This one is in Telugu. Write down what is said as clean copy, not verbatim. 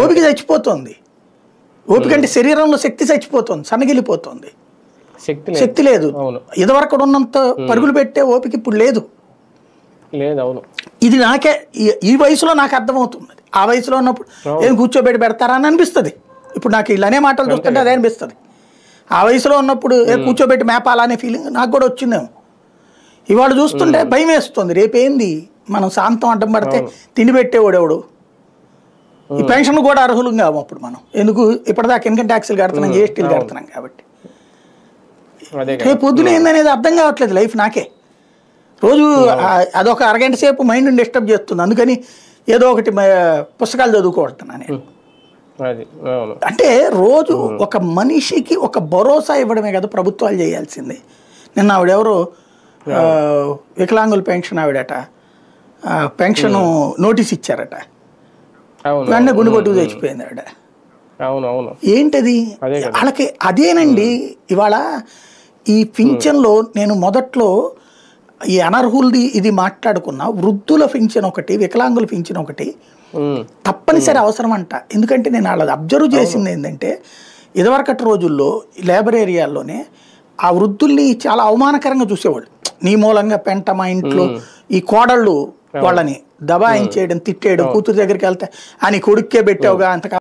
ఓపిక చచ్చిపోతుంది. ఓపిక అంటే శరీరంలో శక్తి చచ్చిపోతుంది, సన్నగిలిపోతుంది, శక్తి లేదు. ఇదివరకు ఉన్నంత పరుగులు పెట్టే ఓపిక ఇప్పుడు లేదు. ఇది నాకే ఈ వయసులో నాకు అర్థమవుతుంది. ఆ వయసులో ఉన్నప్పుడు ఏం కూర్చోబెట్టి పెడతారా అని అనిపిస్తుంది. ఇప్పుడు నాకు ఇలానే మాటలు చూస్తుంటే అదే అనిపిస్తుంది. ఆ వయసులో ఉన్నప్పుడు కూర్చోబెట్టి మేపాలనే ఫీలింగ్ నాకు కూడా వచ్చిందేమో. ఇవాళ చూస్తుంటే భయం వేస్తుంది. రేపేంది మనం శాంతం అడ్డం పడితే తిండి పెట్టేవాడెవడు? ఈ పెన్షన్ కూడా అర్హులు కాము అప్పుడు మనం. ఎందుకు ఇప్పటిదాకా ఇన్కమ్ ట్యాక్స్లు కడుతున్నాం, జిఎస్టీలు కడుతున్నాం కాబట్టి. రేపు పొద్దున ఏందనేది అర్థం కావట్లేదు లైఫ్ నాకే. రోజు అదొక అరగంట సేపు మైండ్ డిస్టర్బ్ చేస్తుంది. అందుకని ఏదో ఒకటి పుస్తకాలు చదువుకుంటున్నాను నేను. అంటే రోజు ఒక మనిషికి ఒక భరోసా ఇవ్వడమే కదా ప్రభుత్వాలు చేయాల్సింది. నిన్న ఆవిడెవరో వికలాంగుల పెన్షన్ ఆవిడట పెన్షన్ నోటీస్ ఇచ్చారట, వెంటనే గుండె కొట్టుకు తెచ్చిపోయింది ఆవిడ. ఏంటది వాళ్ళకి? అదేనండి ఇవాళ ఈ పింఛన్లో నేను మొదట్లో ఈ అనర్హులది ఇది మాట్లాడుకున్నా. వృద్ధుల పింఛన్ ఒకటి, వికలాంగుల పింఛన్ ఒకటి తప్పనిసరి అవసరం అంట. ఎందుకంటే నేను వాళ్ళది అబ్జర్వ్ చేసింది ఏంటంటే ఇదివరకటి రోజుల్లో లేబర్ ఏరియాల్లోనే ఆ వృద్ధుల్ని చాలా అవమానకరంగా చూసేవాళ్ళు. నీ మూలంగా పెంట మా ఇంట్లో ఈ కోడళ్ళు వాళ్ళని దబాయించేయడం, తిట్టేయడం, కూతురు దగ్గరికి వెళ్తే అని కొడుక్కే పెట్టావుగా అంత